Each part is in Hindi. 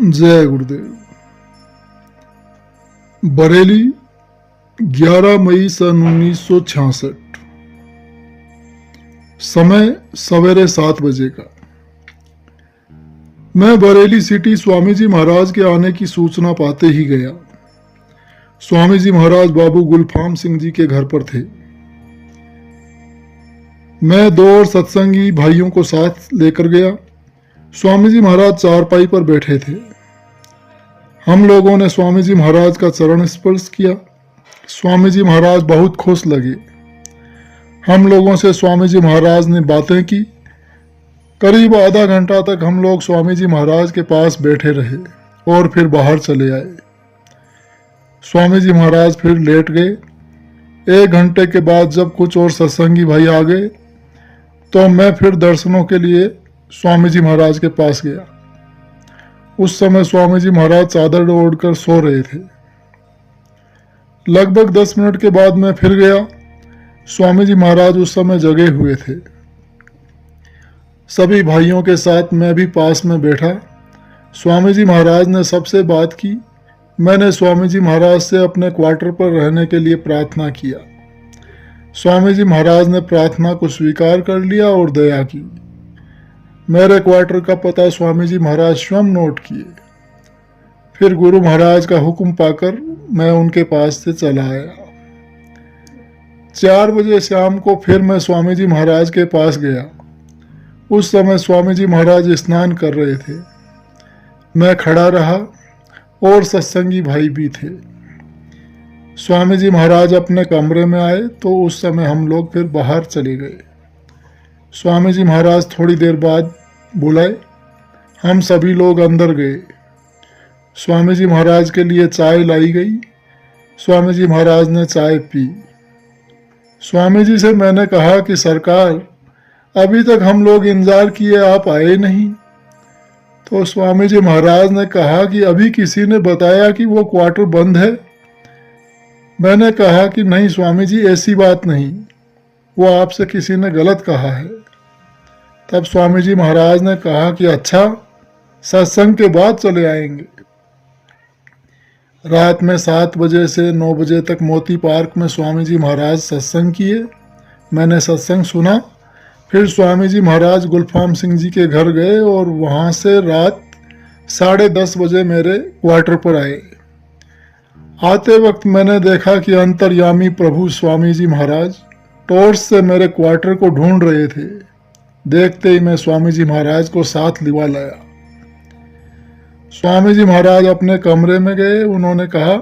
जय गुरुदेव। बरेली 11 मई सन 1966। समय सवेरे 7 बजे का। मैं बरेली सिटी स्वामी जी महाराज के आने की सूचना पाते ही गया। स्वामी जी महाराज बाबू गुलफाम सिंह जी के घर पर थे। मैं 2 और सत्संगी भाइयों को साथ लेकर गया। स्वामी जी महाराज चारपाई पर बैठे थे। हम लोगों ने स्वामी जी महाराज का चरण स्पर्श किया। स्वामी जी महाराज बहुत खुश लगे। हम लोगों से स्वामी जी महाराज ने बातें की। करीब आधा घंटा तक हम लोग स्वामी जी महाराज के पास बैठे रहे और फिर बाहर चले आए। स्वामी जी महाराज फिर लेट गए। 1 घंटे के बाद जब कुछ और सत्संगी भाई आ गए तो मैं फिर दर्शनों के लिए स्वामी जी महाराज के पास गया। उस समय स्वामी जी महाराज चादर ओढ़कर सो रहे थे। लगभग 10 मिनट के बाद मैं फिर गया। स्वामी जी महाराज उस समय जगे हुए थे। सभी भाइयों के साथ मैं भी पास में बैठा। स्वामी जी महाराज ने सबसे बात की। मैंने स्वामी जी महाराज से अपने क्वार्टर पर रहने के लिए प्रार्थना किया। स्वामी जी महाराज ने प्रार्थना को स्वीकार कर लिया और दया की। मेरे क्वार्टर का पता स्वामी जी महाराज स्वयं नोट किए। फिर गुरु महाराज का हुक्म पाकर मैं उनके पास से चला आया। 4 बजे शाम को फिर मैं स्वामी जी महाराज के पास गया। उस समय स्वामी जी महाराज स्नान कर रहे थे। मैं खड़ा रहा और सत्संगी भाई भी थे। स्वामी जी महाराज अपने कमरे में आए तो उस समय हम लोग फिर बाहर चले गए। स्वामी जी महाराज थोड़ी देर बाद बुलाए। हम सभी लोग अंदर गए। स्वामी जी महाराज के लिए चाय लाई गई। स्वामी जी महाराज ने चाय पी। स्वामी जी से मैंने कहा कि सरकार, अभी तक हम लोग इंतजार किए, आप आए नहीं। तो स्वामी जी महाराज ने कहा कि अभी किसी ने बताया कि वो क्वार्टर बंद है। मैंने कहा कि नहीं स्वामी जी, ऐसी बात नहीं, वो आपसे किसी ने गलत कहा है। तब स्वामी जी महाराज ने कहा कि अच्छा, सत्संग के बाद चले आएंगे। रात में 7 बजे से 9 बजे तक मोती पार्क में स्वामी जी महाराज सत्संग किए। मैंने सत्संग सुना। फिर स्वामी जी महाराज गुलफाम सिंह जी के घर गए और वहाँ से रात 10:30 बजे मेरे क्वार्टर पर आए। आते वक्त मैंने देखा कि अंतर्यामी प्रभु स्वामी जी महाराज टॉर्च से मेरे क्वार्टर को ढूंढ रहे थे। देखते ही मैं स्वामी जी महाराज को साथ लिवा लाया। स्वामी जी महाराज अपने कमरे में गए। उन्होंने कहा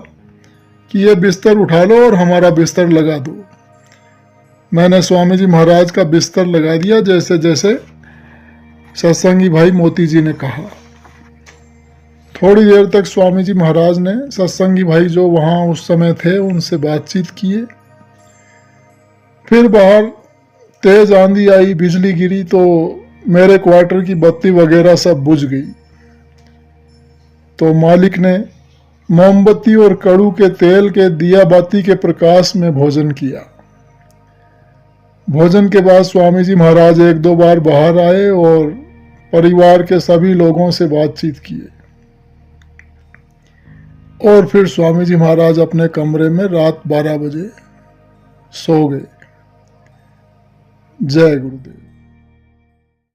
कि ये बिस्तर उठा लो और हमारा बिस्तर लगा दो। मैंने स्वामी जी महाराज का बिस्तर लगा दिया जैसे जैसे सत्संगी भाई मोती जी ने कहा। थोड़ी देर तक स्वामी जी महाराज ने सत्संगी भाई जो वहाँ उस समय थे उनसे बातचीत किए। फिर बाहर तेज आंधी आई, बिजली गिरी तो मेरे क्वार्टर की बत्ती वगैरह सब बुझ गई। तो मालिक ने मोमबत्ती और कड़ू के तेल के दिया बाती के प्रकाश में भोजन किया। भोजन के बाद स्वामी जी महाराज 1-2 बार बाहर आए और परिवार के सभी लोगों से बातचीत किए और फिर स्वामी जी महाराज अपने कमरे में रात 12 बजे सो गए। जय गुरुदेव।